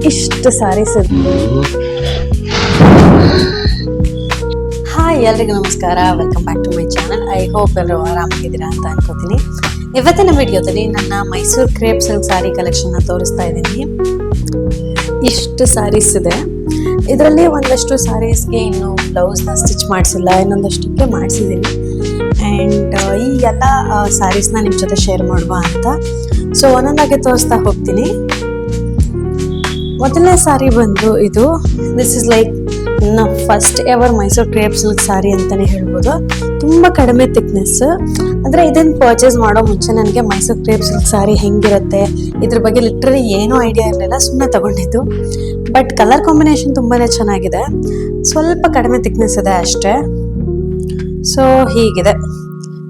ಇಷ್ಟು ಸಾರೀಸ್. ಹಾಯ್, ಎಲ್ರಿಗೂ ನಮಸ್ಕಾರ. Welcome back to my channel. I hope ಎಲ್ಲರೂ ಆರಾಮಾಗಿದ್ದೀರಾ ಅಂತ ಅನ್ಕೋತೀನಿ. ಇವತ್ತಿನ ವಿಡಿಯೋದಲ್ಲಿ ನನ್ನ Mysuru crepe silk sari collection ತೋರಿಸ್ತಾ ಇದ್ದೀನಿ. ಇಷ್ಟು ಸಾರೀಸ್ ಇದೆ. ಇದರಲ್ಲಿ ಒಂದಷ್ಟು ಸಾರೀಸ್ಗೆ ಇನ್ನು ಬ್ಲೌಸ್ನ ಸ್ಟಿಚ್ ಮಾಡಿಸಿಲ್ಲ, ಇನ್ನೊಂದಷ್ಟಕ್ಕೆ ಮಾಡಿಸಿದ್ದೀನಿ. ಆ್ಯಂಡ್ ಈ ಎಲ್ಲ ಸಾರೀಸ್ನ ನಿಮ್ಮ ಜೊತೆ ಶೇರ್ ಮಾಡುವ ಅಂತ. ಸೊ ಒಂದೊಂದಾಗಿ ತೋರಿಸ್ತಾ ಹೋಗ್ತೀನಿ. ಮೊದಲನೇ ಸಾರಿ ಬಂದು ಇದು. ದಿಸ್ ಇಸ್ ಲೈಕ್ ನನ್ನ first ever Mysore crepe silk sari ಅಂತಲೇ ಹೇಳ್ಬೋದು. ತುಂಬ ಕಡಿಮೆ ಥಿಕ್ನೆಸ್. ಅಂದರೆ ಇದನ್ನು ಪರ್ಚೇಸ್ ಮಾಡೋ ಮುಂಚೆ ನನಗೆ ಮೈಸೂರು ಕ್ರೇಪ್ ಸಿಲ್ಕ್ ಸಾರಿ ಹೆಂಗಿರುತ್ತೆ ಇದ್ರ ಬಗ್ಗೆ ಲಿಟ್ರಲಿ ಏನೂ ಐಡಿಯಾ ಇರಲಿಲ್ಲ. ಸುಮ್ಮನೆ ತಗೊಂಡಿದ್ದು. ಬಟ್ ಕಲರ್ ಕಾಂಬಿನೇಷನ್ ತುಂಬಾ ಚೆನ್ನಾಗಿದೆ. ಸ್ವಲ್ಪ ಕಡಿಮೆ ಥಿಕ್ನೆಸ್ ಇದೆ ಅಷ್ಟೇ. ಸೊ ಹೀಗಿದೆ.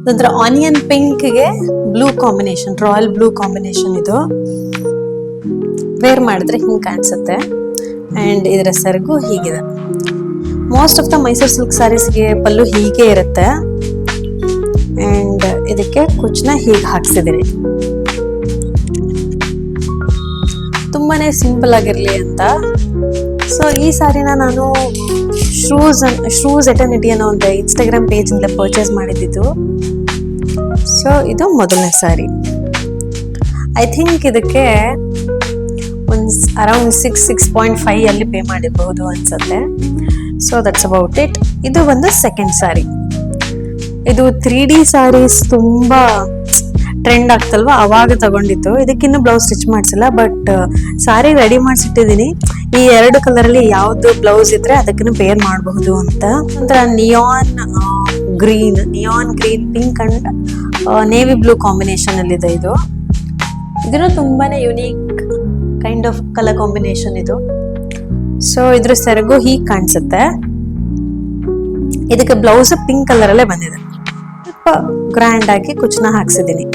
ನಂತರ ಆನಿಯನ್ ಪಿಂಕ್ಗೆ blue combination, royal blue combination ಇದು. ವೇರ್ ಮಾಡಿದ್ರೆ ಹಿಂಗೆ ಕಾಣಿಸುತ್ತೆ. ಆ್ಯಂಡ್ ಇದರ ಸೆರಗು ಹೀಗಿದೆ. Most of the Mysuru silk ಸ್ಯಾರೀಸ್ಗೆ ಪಲ್ಲು ಹೀಗೆ ಇರುತ್ತೆ. ಆ್ಯಂಡ್ ಇದಕ್ಕೆ ಕುಚ್ಚನ್ನ ಹೀಗೆ ಹಾಕ್ಸಿದ್ದೀನಿ, ತುಂಬಾ ಸಿಂಪಲ್ ಆಗಿರಲಿ ಅಂತ. ಸೊ ಈ ಸಾರಿನ ನಾನು ಶೂಸ್ ಎಟರ್ನಿಟಿ ಅನ್ನೋ ಒಂದು ಇನ್ಸ್ಟಾಗ್ರಾಮ್ ಪೇಜಿಂದ ಪರ್ಚೇಸ್ ಮಾಡಿದ್ದು. ಸೊ ಇದು ಮೊದಲನೇ ಸಾರಿ. ಐ ಥಿಂಕ್ ಇದಕ್ಕೆ ಒಂದು ಅರೌಂಡ್ 6.5 ಅಲ್ಲಿ ಪೇ ಮಾಡಿರಬಹುದು ಅನ್ಸುತ್ತೆ. So that's about it. ಇದು ಒಂದು ಸೆಕೆಂಡ್ ಸಾರಿ. ಇದು 3D ಸಾರೀಸ್ ತುಂಬ ಟ್ರೆಂಡ್ ಆಗ್ತಲ್ವಾ, ಅವಾಗ ತಗೊಂಡಿತ್ತು. ಇದಕ್ಕಿನ್ನೂ ಬ್ಲೌಸ್ ಸ್ಟಿಚ್ ಮಾಡಿಸಿಲ್ಲ, ಬಟ್ ಸಾರಿ ರೆಡಿ ಮಾಡಿಸಿಟ್ಟಿದ್ದೀನಿ. ಈ ಎರಡು ಕಲರಲ್ಲಿ ಯಾವುದು ಬ್ಲೌಸ್ ಇದ್ರೆ ಅದಕ್ಕೂ ಪೇರ್ ಮಾಡಬಹುದು ಅಂತ. ನಂತರ neon green pink and navy blue combination ಅಲ್ಲಿ ಇದೆ. ಇದನ್ನು ತುಂಬಾನೇ unique kind of colour combination ಇದು. ಸೊ ಇದ್ರ ಸೆರಗು ಹೀಗೆ ಕಾಣಿಸುತ್ತೆ. ಇದಕ್ಕೆ ಬ್ಲೌಸ್ ಪಿಂಕ್ ಕಲರ್ ಅಲ್ಲೇ ಬಂದಿದೆ. ಸ್ವಲ್ಪ ಗ್ರ್ಯಾಂಡ್ ಆಗಿ ಕುಚ್ಚನ್ನ ಹಾಕ್ಸಿದ್ದೀನಿ.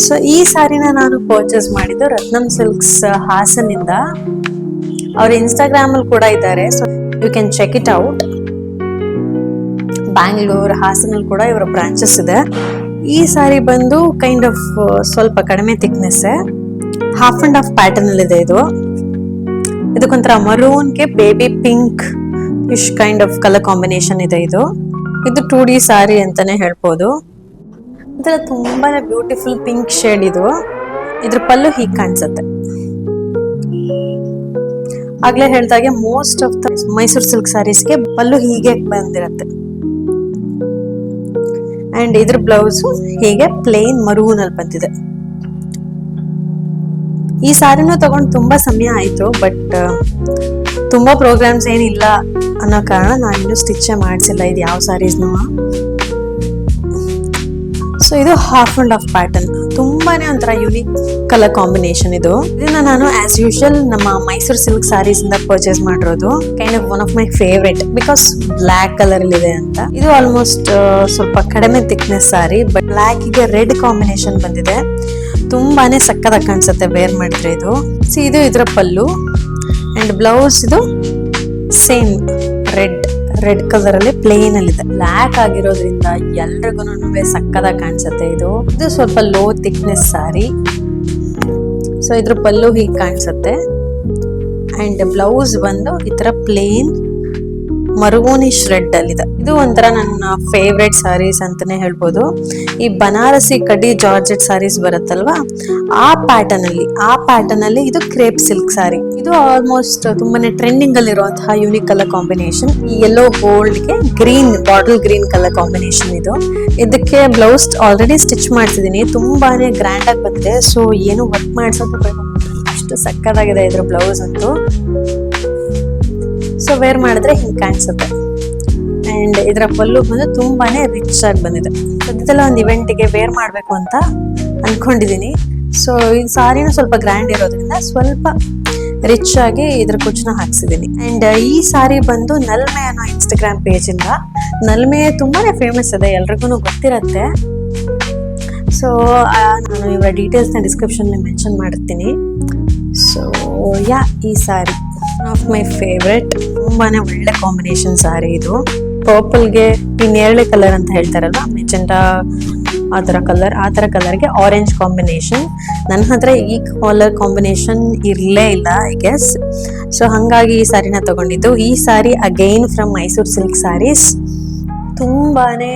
ಸೊ ಈ ಸಾರಿನ ನಾನು ಪರ್ಚೇಸ್ ಮಾಡಿದ್ದು ರತ್ನಂ ಸಿಲ್ಕ್ಸ್ ಹಾಸನಿಂದ. ಅವ್ರ ಇನ್ಸ್ಟಾಗ್ರಾಮ್ ಅಲ್ಲಿ ಕೂಡ ಇದ್ದಾರೆ. So you can check it out. Bangalore, ಹಾಸನಲ್ಲಿ ಕೂಡ ಇವರ ಬ್ರಾಂಚಸ್ ಇದೆ. ಈ ಸಾರಿ ಬಂದು ಕೈಂಡ್ ಆಫ್ ಸ್ವಲ್ಪ ಕಡಿಮೆ thickness, half and half pattern ಅಲ್ಲಿ ಇದೆ. ಇದಕ್ಕೊಂಥರ ಮರೂನ್ಗೆ baby pink ish kind of colour combination ಇದೆ. ಇದು 2D ಸಾರಿ ಅಂತಾನೆ ಹೇಳ್ಬೋದು. ಇದರ ತುಂಬಾನೇ ಬ್ಯೂಟಿಫುಲ್ ಪಿಂಕ್ ಶೇಡ್ ಇದು. ಇದ್ರ ಪಲ್ಲು ಹೀಗೆ ಕಾಣಿಸುತ್ತೆ. ಆಗ್ಲೇ ಹೇಳ್ದಾಗೆ most of the Mysuru silk ಸಾರೀಸ್ಗೆ ಪಲ್ಲು ಹೀಗೆ ಬಂದಿರತ್ತೆ. ಅಂಡ್ ಇದ್ರ ಬ್ಲೌಸ್ ಹೀಗೆ ಪ್ಲೇನ್ ಮರೂನ್ ಅಲ್ಲಿ ಬಂದಿದೆ. ಈ ಸಾರಿನೂ ತಗೊಂಡು ತುಂಬಾ ಸಮಯ ಆಯ್ತು, ಬಟ್ ತುಂಬಾ ಪ್ರೋಗ್ರಾಮ್ಸ್ ಏನಿಲ್ಲ ಅನ್ನೋ ಕಾರಣ ನಾನು ಇನ್ನೂ ಸ್ಟಿಚ್ ಮಾಡಿಸಿಲ್ಲ ಇದು ಯಾವ ಸಾರೀಸ್ನೂ. ಸೊ ಇದು ಹಾಫ್ ಅಂಡ್ ಹಾಫ್ ಪ್ಯಾಟರ್ನ್, ತುಂಬಾನೇ ಒಂಥರ ಯುನೀಕ್ ಕಲರ್ ಕಾಂಬಿನೇಷನ್ ಇದು. ಇದನ್ನ ನಾನು ಆಸ್ ಯೂಶುವಲ್ ನಮ್ಮ ಮೈಸೂರು ಸಿಲ್ಕ್ ಸಾರೀಸ್ ಇಂದ ಪರ್ಚೇಸ್ ಮಾಡಿರೋದು. Kind of one of my favourite, because black colour ಅಲ್ಲಿ ಇದೆ ಅಂತ. ಇದು ಆಲ್ಮೋಸ್ಟ್ ಸ್ವಲ್ಪ ಕಡಿಮೆ ಥಿಕ್ನೆಸ್ ಸಾರಿ, ಬಟ್ ಬ್ಲ್ಯಾಕ್ ಗೆ ರೆಡ್ ಕಾಂಬಿನೇಷನ್ ಬಂದಿದೆ. ತುಂಬಾನೇ ಸಕ್ಕತ್ತಾಗಿ ಕಾಣಿಸುತ್ತೆ ವೇರ್ ಮಾಡಿದ್ರೆ ಇದು. ಸೊ ಇದು ಇದರ ಪಲ್ಲು. ಅಂಡ್ ಬ್ಲೌಸ್ ಇದು ಸೇಮ್ ರೆಡ್ ಕಲರ್ ಅಲ್ಲಿ ಪ್ಲೇನ್ ಅಲ್ಲಿ ಇದೆ. ಬ್ಲ್ಯಾಕ್ ಆಗಿರೋದ್ರಿಂದ ಎಲ್ರಿಗೂ ಸಕ್ಕತ್ತಾಗಿ ಕಾಣಿಸುತ್ತೆ ಇದು. ಸ್ವಲ್ಪ ಲೋ ಥಿಕ್ನೆಸ್ ಸಾರಿ. ಸೊ ಇದ್ರ ಪಲ್ಲು ಹೀಗೆ ಕಾಣಿಸುತ್ತೆ. ಅಂಡ್ ಬ್ಲೌಸ್ ಬಂದು ಈ ತರ ಪ್ಲೇನ್ ಮರೂನಿಶ್ ರೆಡ್ ಅಲ್ಲಿ ಇದೆ. ಇದು ಒಂಥರ ನನ್ನ ಫೇವ್ರೇಟ್ ಸಾರೀಸ್ ಅಂತಾನೆ ಹೇಳ್ಬೋದು. ಈ ಬನಾರಸಿ ಕಡಿ ಜಾರ್ಜೆಟ್ ಸಾರೀಸ್ ಬರುತ್ತಲ್ವಾ, ಆ ಪ್ಯಾಟರ್ನ್ ಅಲ್ಲಿ ಇದು ಕ್ರೇಪ್ ಸಿಲ್ಕ್ ಸಾರಿ. ಇದು ಆಲ್ಮೋಸ್ಟ್ ತುಂಬಾನೇ ಟ್ರೆಂಡಿಂಗ್ ಅಲ್ಲಿ ಇರುವಂತಹ ಯೂನಿಕ್ ಕಲರ್ ಕಾಂಬಿನೇಷನ್. ಈ ಯೆಲ್ಲೋ ಗೋಲ್ಡ್ ಗೆ green, bottle green colour combination ಇದು. ಇದಕ್ಕೆ ಬ್ಲೌಸ್ ಆಲ್ರೆಡಿ ಸ್ಟಿಚ್ ಮಾಡಿಸಿದೀನಿ. ತುಂಬಾನೇ ಗ್ರ್ಯಾಂಡ್ ಆಗಿ ಬಂದಿದೆ. ಸೊ ಏನು ವರ್ಕ್ ಮಾಡಿಸೋದು ಬೇಡ, ಅಷ್ಟು ಸಕ್ಕತ್ತಾಗಿದೆ ಇದ್ರ ಬ್ಲೌಸ್ ಅಂತೂ. ಸೊ ವೇರ್ ಮಾಡಿದ್ರೆ ಹಿಂಗೆ ಕಾಣಿಸುತ್ತೆ. ಅಂಡ್ ಇದರ ಪಲ್ಲು ಬಂದು ತುಂಬಾನೇ ರಿಚ್ ಆಗಿ ಬಂದಿದೆ. ಸದ್ಯದಲ್ಲ ಒಂದು ಇವೆಂಟಿಗೆ ವೇರ್ ಮಾಡಬೇಕು ಅಂತ ಅನ್ಕೊಂಡಿದೀನಿ. ಸೊ ಈ ಸಾರಿನೂ ಸ್ವಲ್ಪ ಗ್ರ್ಯಾಂಡ್ ಇರೋದ್ರಿಂದ ಸ್ವಲ್ಪ ರಿಚ್ ಆಗಿ ಇದ್ರ ಕುಚ್ಚನ್ನ ಹಾಕ್ಸಿದೀನಿ. ಅಂಡ್ ಈ ಸಾರಿ ಬಂದು ನಲ್ಮೆ ಅನ್ನೋ ಇನ್ಸ್ಟಾಗ್ರಾಮ್ ಪೇಜ್ ಇಂದ. ನಲ್ಮೆ ತುಂಬಾನೇ ಫೇಮಸ್ ಇದೆ, ಎಲ್ರಿಗೂ ಗೊತ್ತಿರತ್ತೆ. ಸೊ ನಾನು ಇವರ ಡೀಟೇಲ್ಸ್ ನ ಡಿಸ್ಕ್ರಿಪ್ಷನ್ ಮೆನ್ಷನ್ ಮಾಡಿರ್ತೀನಿ. ಸೊ ಈ ಸಾರಿ ಒನ್ ಆಫ್ ಮೈ ಫೇವ್ರೆಟ್. ತುಂಬಾನೇ ಒಳ್ಳೆ ಕಾಂಬಿನೇಷನ್ ಸಾರಿ ಇದು. ಪರ್ಪಲ್ಗೆ ಈ ನೇರಳೆ ಕಲರ್ ಅಂತ ಹೇಳ್ತಾರಲ್ಲ, ಮೆಜೆಂಟಾ ಆ ತರ ಕಲರ್ಗೆ ಆರೆಂಜ್ ಕಾಂಬಿನೇಷನ್. ನನ್ನ ಹತ್ರ ಈ ಕಲರ್ ಕಾಂಬಿನೇಷನ್ ಇರಲೇ ಇಲ್ಲ ಐ ಗೆಸ್. ಸೊ ಹಂಗಾಗಿ ಈ ಸಾರಿನ ತಗೊಂಡಿದ್ದು. ಈ sari again from Mysore silk saris. ತುಂಬಾನೇ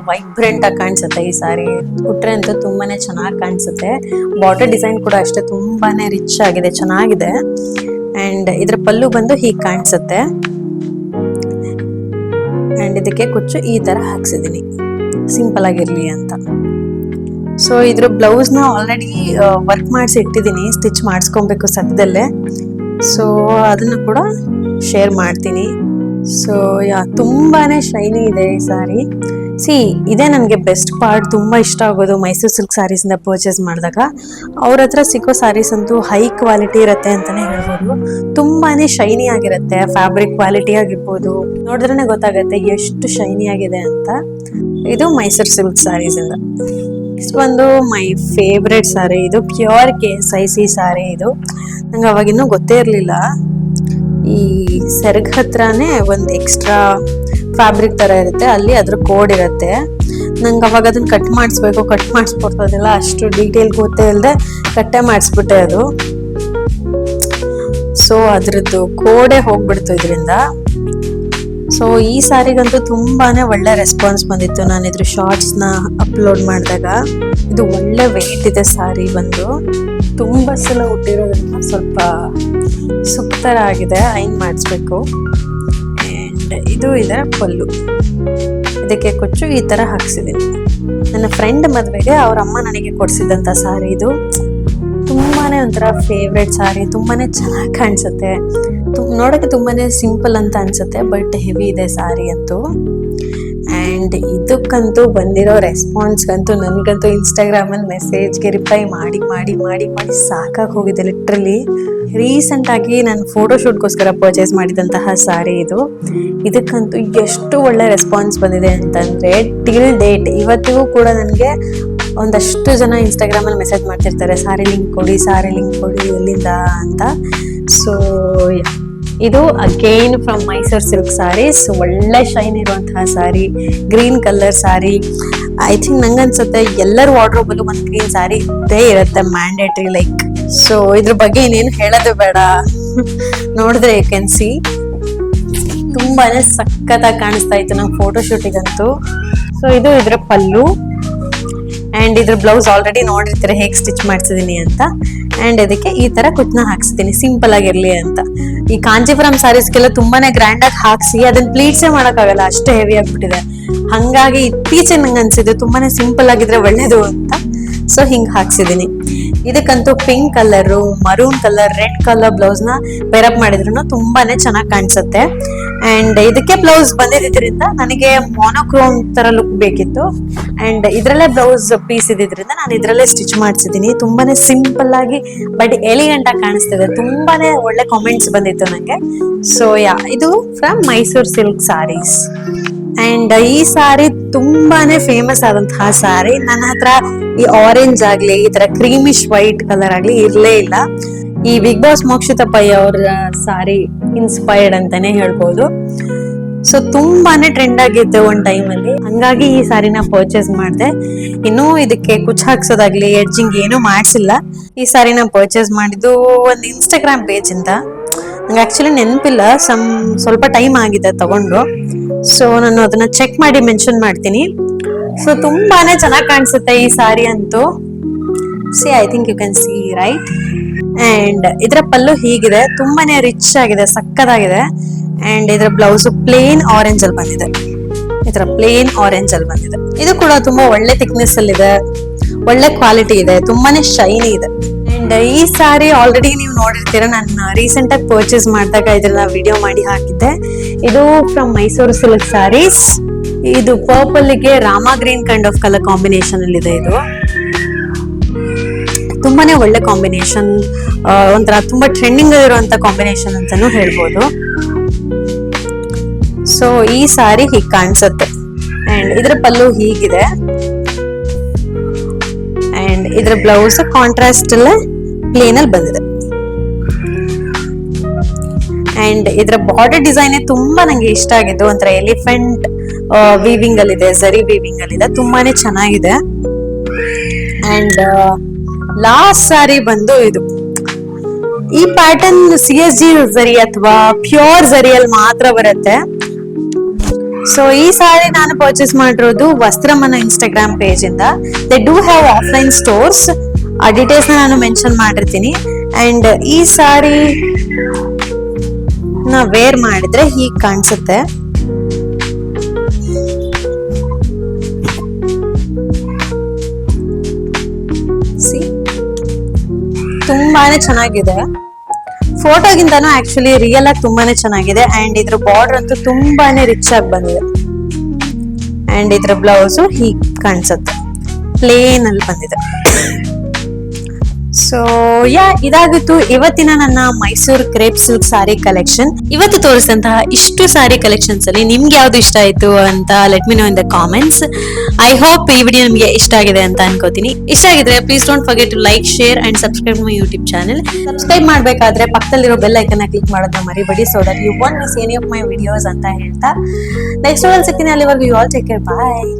ವೈಬ್ರೆಂಟ್ ಆಗಿ ಕಾಣಿಸುತ್ತೆ ಈ ಸಾರಿ. ಉಟ್ರೆ ಅಂತೂ ತುಂಬಾನೇ ಚೆನ್ನಾಗಿ ಕಾಣಿಸುತ್ತೆ. ಬಾರ್ಡರ್ ಡಿಸೈನ್ ಕೂಡ ಅಷ್ಟೇ ತುಂಬಾನೇ ರಿಚ್ ಆಗಿದೆ, ಚೆನ್ನಾಗಿದೆ. ಅಂಡ್ ಇದ್ರ ಪಲ್ಲು ಬಂದು ಹೀಗೆ ಕಾಣಿಸುತ್ತೆ. ಅಂಡ್ ಇದಕ್ಕೆ ಕುಚ್ಚು ಈ ತರ ಹಾಕ್ಸಿದೀನಿ ಸಿಂಪಲ್ ಆಗಿರ್ಲಿ ಅಂತ. ಸೊ ಇದ್ರ ಬ್ಲೌಸ್ ನ ಆಲ್ರೆಡಿ ವರ್ಕ್ ಮಾಡಿಸಿ ಇಟ್ಟಿದ್ದೀನಿ, ಸ್ಟಿಚ್ ಮಾಡಿಸ್ಕೊಬೇಕು ಸದ್ಯದಲ್ಲೇ. ಸೊ ಅದನ್ನು ಕೂಡ ಶೇರ್ ಮಾಡ್ತೀನಿ. ಸೊ ತುಂಬಾನೇ ಶೈನಿ ಇದೆ ಈ ಸಾರಿ. ಇದೇ ನನಗೆ ಬೆಸ್ಟ್ ಪಾರ್ಟ್, ತುಂಬಾ ಇಷ್ಟ ಆಗೋದು ಮೈಸೂರು ಸಿಲ್ಕ್ ಸ್ಯಾರೀಸ್ ಇಂದ ಪರ್ಚೇಸ್ ಮಾಡಿದಾಗ. ಅವ್ರ ಹತ್ರ ಸಿಕ್ಕೋ ಸ್ಯಾರೀಸ್ ಅಂತೂ ಹೈ ಕ್ವಾಲಿಟಿ ಇರುತ್ತೆ ಅಂತಾನೆ ಹೇಳ್ಬೋದು. ತುಂಬಾನೇ ಶೈನಿ ಆಗಿರುತ್ತೆ, ಫ್ಯಾಬ್ರಿಕ್ ಕ್ವಾಲಿಟಿ ಆಗಿರ್ಬೋದು, ನೋಡಿದ್ರೇನೆ ಗೊತ್ತಾಗತ್ತೆ ಎಷ್ಟು ಶೈನಿ ಆಗಿದೆ ಅಂತ. ಇದು ಮೈಸೂರು ಸಿಲ್ಕ್ ಸ್ಯಾರೀಸ್ ಇಂದ. ನೆಕ್ಸ್ಟ್ ಬಂದು ಮೈ ಫೇವ್ರೆಟ್ ಸಾರಿ, ಇದು ಪ್ಯೂರ್ KSIC ಸಾರಿ. ಇದು ನಂಗೆ ಅವಾಗಿನ್ನೂ ಗೊತ್ತೇ ಇರಲಿಲ್ಲ. ಈ ಸೆರಗ್ ಹತ್ರನೇ ಒಂದು ಎಕ್ಸ್ಟ್ರಾ ಫ್ಯಾಬ್ರಿಕ್ ತರ ಇರುತ್ತೆ, ಅಲ್ಲಿ ಅದ್ರ ಕೋಡ್ ಇರುತ್ತೆ. ನಂಗೆ ಅವಾಗ ಅದನ್ನ ಕಟ್ ಮಾಡಿಸ್ಬಿಡ್ತೋದಿಲ್ಲ, ಅಷ್ಟು ಡೀಟೇಲ್ ಗೊತ್ತೇ ಇಲ್ಲದೆ ಕಟ್ಟೆ ಮಾಡಿಸ್ಬಿಟ್ಟೆ ಅದು. ಸೊ ಅದ್ರದ್ದು ಕೋಡೇ ಹೋಗ್ಬಿಡ್ತು ಇದರಿಂದ. ಸೊ ಈ ಸಾರಿಗಂತೂ ತುಂಬಾನೇ ಒಳ್ಳೆ ರೆಸ್ಪಾನ್ಸ್ ಬಂದಿತ್ತು. ನಾನು ಇದ್ರ ಶಾರ್ಟ್ಸ್ ನ ಅಪ್ಲೋಡ್ ಮಾಡಿದಾಗ. ಇದು ಒಳ್ಳೆ ವೆಯ್ಟ್ ಇದೆ ಸಾರಿ ಬಂದು. ತುಂಬಾ ಸಲ ಉಟ್ಟಿರೋದ್ರಿಂದ ಸ್ವಲ್ಪ ಸುತ್ತರ ಆಗಿದೆ, ಐನ್ ಮಾಡಿಸ್ಬೇಕು. ಅಂಡ್ ಇದು ಇದರ ಪಲ್ಲು, ಇದಕ್ಕೆ ಕುಚ್ಚು ಈ ತರ ಹಾಕ್ಸಿದೀನಿ. ನನ್ನ ಫ್ರೆಂಡ್ ಮದ್ವೆಗೆ ಅವ್ರ ಅಮ್ಮ ನನಗೆ ಕೊಡ್ಸಿದಂತ ಸಾರಿ ಇದು. ತುಂಬಾನೇ ಒಂಥರ ಫೇವ್ರೆಟ್ ಸಾರಿ, ತುಂಬಾನೇ ಚೆನ್ನಾಗಿ ಕಾಣಿಸುತ್ತೆ. ನೋಡಕ್ಕೆ ತುಂಬಾನೇ ಸಿಂಪಲ್ ಅಂತ ಅನ್ಸುತ್ತೆ, ಬಟ್ ಹೆವಿ ಇದೆ ಸಾರಿ ಅಂತೂ. ಅಂಡ್ ಇದಕ್ಕಂತೂ ಬಂದಿರೋ ರೆಸ್ಪಾನ್ಸ್ಗಂತೂ ನನ್ಗಂತೂ ಇನ್ಸ್ಟಾಗ್ರಾಮ್ ಅಲ್ಲಿ ಮೆಸೇಜ್ಗೆ ರಿಪ್ಲೈ ಮಾಡಿ ಮಾಡಿ ಮಾಡಿ ಮಾಡಿ ಸಾಕಾಗಿ ಹೋಗಿದೆ ಲಿಟ್ರಲಿ. ರೀಸೆಂಟ್ ಆಗಿ ನಾನು ಫೋಟೋಶೂಟ್ಗೋಸ್ಕರ ಪರ್ಚೇಸ್ ಮಾಡಿದಂತಹ ಸಾರಿ ಇದು. ಇದಕ್ಕಂತೂ ಎಷ್ಟು ಒಳ್ಳೆ ರೆಸ್ಪಾನ್ಸ್ ಬಂದಿದೆ ಅಂತಂದ್ರೆ, ಟಿಲ್ ಡೇಟ್ ಇವತ್ತಿಗೂ ಕೂಡ ನನಗೆ ಒಂದಷ್ಟು ಜನ ಇನ್ಸ್ಟಾಗ್ರಾಮ್ ಅಲ್ಲಿ ಮೆಸೇಜ್ ಮಾಡ್ತಿರ್ತಾರೆ, ಸಾರಿ ಲಿಂಕ್ ಕೊಡಿ ಎಲ್ಲಿಂದ ಅಂತ. ಸೊ ಇದು again from Mysore silk saris. ಒಳ್ಳೆ ಶೈನ್ ಇರುವಂತಹ sari, green colour sari. I think ನಂಗನ್ಸುತ್ತೆ ಎಲ್ಲರ ವಾರ್ಡ್ರೋಬ್ ಅಲ್ಲೂ ಒಂದು ಗ್ರೀನ್ ಸಾರಿ ಇದ್ದೇ ಇರುತ್ತೆ, ಮ್ಯಾಂಡೇಟ್ರಿ ಲೈಕ್. ಸೊ ಇದ್ರ ಬಗ್ಗೆ ಇನ್ನೇನು ಹೇಳೋದು ಬೇಡ, ನೋಡಿದ್ರೆ ಯು ಕ್ಯಾನ್ ಸಿ ತುಂಬಾನೇ ಸಖತ್ತಾಗಿ ಕಾಣಿಸ್ತಾ ಇತ್ತು ನಂಗೆ ಫೋಟೋಶೂಟಿಗಂತೂ. ಸೊ ಇದು ಇದ್ರ ಪಲ್ಲು. ಅಂಡ್ ಇದ್ರ ಬ್ಲೌಸ್ ಆಲ್ರೆಡಿ ನೋಡಿರ್ತೀರ ಹೇಗೆ ಸ್ಟಿಚ್ ಮಾಡ್ಸಿದೀನಿ ಅಂತ. ಅಂಡ್ ಇದಕ್ಕೆ ಈ ತರ ಕುಚ್ಚನ ಹಾಕ್ಸಿದೀನಿ ಸಿಂಪಲ್ ಆಗಿರ್ಲಿ ಅಂತ. ಈ ಕಾಂಚೀಪುರಂ ಸ್ಯಾರೀಸ್ಗೆಲ್ಲ ತುಂಬಾನೇ ಗ್ರ್ಯಾಂಡ್ ಆಗಿ ಹಾಕ್ಸಿ ಅದನ್ನ ಪ್ಲೀಟ್ಸೇ ಮಾಡಕ್ಕಾಗಲ್ಲ, ಅಷ್ಟೇ ಹೆವಿ ಆಗ್ಬಿಟ್ಟಿದೆ. ಹಂಗಾಗಿ ಇತ್ತೀಚೆಗೆ ನಂಗೆ ಅನ್ಸಿದ್ದು ತುಂಬಾನೇ ಸಿಂಪಲ್ ಆಗಿದ್ರೆ ಒಳ್ಳೇದು ಅಂತ. ಸೊ ಹಿಂಗ್ ಹಾಕ್ಸಿದೀನಿ. ಇದಕ್ಕಂತೂ pink colour, maroon colour, red colour blouse ನ ಪೇರಪ್ ಮಾಡಿದ್ರು ತುಂಬಾನೇ ಚೆನ್ನಾಗಿ ಕಾಣಿಸುತ್ತೆ. ಅಂಡ್ ಇದಕ್ಕೆ ಬ್ಲೌಸ್ ಬಂದಿದ್ದರಿಂದ ನನಗೆ ಮೊನೋಕ್ರೋಮ್ ತರ ಲುಕ್ ಬೇಕಿತ್ತು. ಅಂಡ್ ಇದ್ರಲ್ಲೇ ಬ್ಲೌಸ್ ಪೀಸ್ ಇದ್ದಿದ್ರಿಂದ ನಾನು ಇದ್ರಲ್ಲೇ ಸ್ಟಿಚ್ ಮಾಡಿಸಿದೀನಿ. ತುಂಬಾನೇ ಸಿಂಪಲ್ ಆಗಿ ಬಟ್ ಎಲಿಗೆಂಟ್ ಆಗಿ ಕಾಣಿಸ್ತಿದೆ. ತುಂಬಾನೇ ಒಳ್ಳೆ ಕಾಮೆಂಟ್ಸ್ ಬಂದಿತ್ತು ನಂಗೆ. ಸೊ ಇದು from Mysore silk saris. And ಈ ಸಾರಿ ತುಂಬಾನೇ ಫೇಮಸ್ ಆದಂತಹ ಸಾರಿ. ನನ್ನ ಹತ್ರ ಈ ಆರೆಂಜ್ ಆಗ್ಲಿ, ಈ ತರ ಕ್ರೀಮಿಶ್ ವೈಟ್ ಕಲರ್ ಆಗ್ಲಿ ಇರ್ಲೇ ಇಲ್ಲ. ಈ ಬಿಗ್ ಬಾಸ್ ಮೋಕ್ಷಿತ ಪೈ ಅವ್ರ ಸಾರಿ ಇನ್ಸ್ಪೈರ್ಡ್ ಅಂತಾನೆ ಹೇಳ್ಬೋದು. ಸೊ ತುಂಬಾನೇ ಟ್ರೆಂಡ್ ಆಗಿತ್ತು ಒಂದ್ ಟೈಮ್ ಅಲ್ಲಿ, ಹಂಗಾಗಿ ಈ ಸಾರಿನ ಪರ್ಚೇಸ್ ಮಾಡಿದೆ. ಇನ್ನು ಇದಕ್ಕೆ ಕುಚ್ ಹಾಕ್ಸೋದಾಗ್ಲಿ, ಎಡ್ಜಿಂಗ್ ಏನು ಮಾಡ್ಸಿಲ್ಲ. ಈ ಸಾರಿನ ಪರ್ಚೇಸ್ ಮಾಡಿದ್ದು ಒಂದು ಇನ್ಸ್ಟಾಗ್ರಾಮ್ ಪೇಜ್ ಇಂದ. ನಂಗೆ ಆಕ್ಚುಲಿ ನೆನಪಿಲ್ಲ, ಸ್ವಲ್ಪ ಟೈಮ್ ಆಗಿದೆ ತಗೊಂಡು. ಸೊ ನಾನು ಅದನ್ನ ಚೆಕ್ ಮಾಡಿ ಮೆನ್ಷನ್ ಮಾಡ್ತೀನಿ. ಸೊ ತುಂಬಾನೇ ಚೆನ್ನಾಗಿ ಕಾಣಿಸುತ್ತೆ ಈ ಸಾರಿ ಅಂತೂ. See I think you can see right. And ಇದರ ಪಲ್ಲು ಹೀಗಿದೆ, ತುಂಬಾನೇ ರಿಚ್ ಆಗಿದೆ, ಸಕ್ಕದಾಗಿದೆ. ಅಂಡ್ ಇದರ ಬ್ಲೌಸ್ ಪ್ಲೇನ್ ಆರೆಂಜ್ ಅಲ್ಲಿ ಬಂದಿದೆ, ಈ ತರ ಪ್ಲೇನ್ ಆರೆಂಜ್ ಅಲ್ಲಿ ಬಂದಿದೆ. ಇದು ಕೂಡ ತುಂಬಾ ಒಳ್ಳೆ ಥಿಕ್ನೆಸ್ ಅಲ್ಲಿ ಇದೆ, ಒಳ್ಳೆ ಕ್ವಾಲಿಟಿ ಇದೆ, ತುಂಬಾನೇ ಶೈನಿ ಇದೆ. ಅಂಡ್ ಈ ಸಾರಿ ಆಲ್ರೆಡಿ ನೀವು ನೋಡಿರ್ತೀರ, ನಾನು ರೀಸೆಂಟ್ ಆಗಿ ಪರ್ಚೇಸ್ ಮಾಡಿದಾಗ ಇದನ್ನ ವಿಡಿಯೋ ಮಾಡಿ ಹಾಕಿದ್ದೆ. ಇದು ಫ್ರಮ್ ಮೈಸೂರು ಸಿಲ್ಕ್ ಸ್ಯಾರೀಸ್. ಇದು ಪರ್ಪಲ್ ಗೆ Rama green kind of colour combination ಅಲ್ಲಿ ಇದೆ. ಇದು ತುಂಬಾನೇ ಒಳ್ಳೆ ಕಾಂಬಿನೇಷನ್, ಒಂಥರ ತುಂಬಾ ಟ್ರೆಂಡಿಂಗ್ ಇರುವಂತ ಕಾಂಬಿನೇಷನ್ ಅಂತಾನು ಹೇಳ್ಬೋದು. ಸೊ ಈ ಸಾರಿ ಹೀಗೆ ಕಾಣಿಸುತ್ತೆ. ಅಂಡ್ ಇದ್ರ ಪಲ್ಲು ಹೀಗಿದೆ. ಅಂಡ್ ಇದ್ರ ಬ್ಲೌಸ್ ಕಾಂಟ್ರಾಸ್ಟ್ ಅಲ್ಲೇ ಪ್ಲೇನ್ ಅಲ್ಲಿ ಬಂದಿದೆ. ಅಂಡ್ ಇದರ ಬಾರ್ಡರ್ ಡಿಸೈನ್ ತುಂಬಾ ನಂಗೆ ಇಷ್ಟ ಆಗಿದ್ದು. ಒಂಥರ ಎಲಿಫೆಂಟ್ ವೀವಿಂಗ್ ಅಲ್ಲಿ ಇದೆ, ಝರಿ ವೀವಿಂಗ್ ಅಲ್ಲಿ ಇದೆ, ತುಂಬಾನೇ ಚೆನ್ನಾಗಿದೆ. ಅಂಡ್ ಲಾಸ್ಟ್ ಸಾರಿ ಬಂದು ಇದು. ಈ ಪ್ಯಾಟರ್ನ್ CSG ಝರಿ ಅಥವಾ ಪ್ಯೂರ್ ಝರಿಯಲ್ಲಿ ಮಾತ್ರ ಬರುತ್ತೆ. ಸೊ ಈ ಸಾರಿ ನಾನು ಪರ್ಚೇಸ್ ಮಾಡಿರೋದು ವಸ್ತ್ರಮನ ಇನ್ಸ್ಟಾಗ್ರಾಮ್ ಪೇಜ್ ಇಂದ. They do have offline stores. ಆ ಡೀಟೇಲ್ಸ್ ನಾನು ಮೆನ್ಷನ್ ಮಾಡಿರ್ತೀನಿ. ಅಂಡ್ ಈ ಸಾರಿ ನಾ ವೇರ್ ಮಾಡಿದ್ರೆ ಹೀಗ್ ಕಾಣಿಸುತ್ತೆ. ತುಂಬಾನೇ ಚೆನ್ನಾಗಿದೆ. ಫೋಟೋಗಿಂತಾನು ಆಕ್ಚುಲಿ ರಿಯಲ್ ಆಗಿ ತುಂಬಾನೇ ಚೆನ್ನಾಗಿದೆ. ಅಂಡ್ ಇದ್ರ ಬಾರ್ಡರ್ ಅಂತೂ ತುಂಬಾನೇ ರಿಚ್ ಆಗಿ ಬಂದಿದೆ. ಅಂಡ್ ಇದ್ರ ಬ್ಲೌಸ್ ಹೀಗ್ ಕಾಣಿಸುತ್ತೆ, ಪ್ಲೇನ್ ಅಲ್ಲಿ ಬಂದಿದೆ. ಸೊ ಇದಾಗಿತ್ತು ಇವತ್ತಿನ ನನ್ನ Mysuru crepe silk sari collection. ಇವತ್ತು ತೋರಿಸಿದಂತಹ ಇಷ್ಟು ಸಾರಿ ಕಲೆಕ್ಷನ್ಸ್ ಅಲ್ಲಿ ನಿಮ್ಗೆ ಯಾವ್ದು ಇಷ್ಟ ಆಯ್ತು ಅಂತ let me know in the comments. I hope ಈ ವಿಡಿಯೋ ನಿಮ್ಗೆ ಇಷ್ಟ ಆಗಿದೆ ಅಂತ ಅನ್ಕೋತೀನಿ. ಇಷ್ಟ ಆಗಿದ್ರೆ please don't forget to like, share and subscribe my YouTube channel. Subscribe ಮಾಡ್ಬೇಕಾದ್ರೆ ಪಕ್ಕದಲ್ಲಿರೋ ಬೆಲ್ ಐಕನ್ ಕ್ಲಿಕ್ ಮಾಡೋದನ್ನ ಮರಿಬೇಡಿ, so that you won't miss any of my videos ಅಂತ ಹೇಳ್ತಾ ನೆಕ್ಸ್ಟ್ ವಿಡಿಯೋದಲ್ಲಿ ಸಿಗ್ತೀನಿ. ಅಲ್ಲಿವರೆಗೂ you all take care, bye.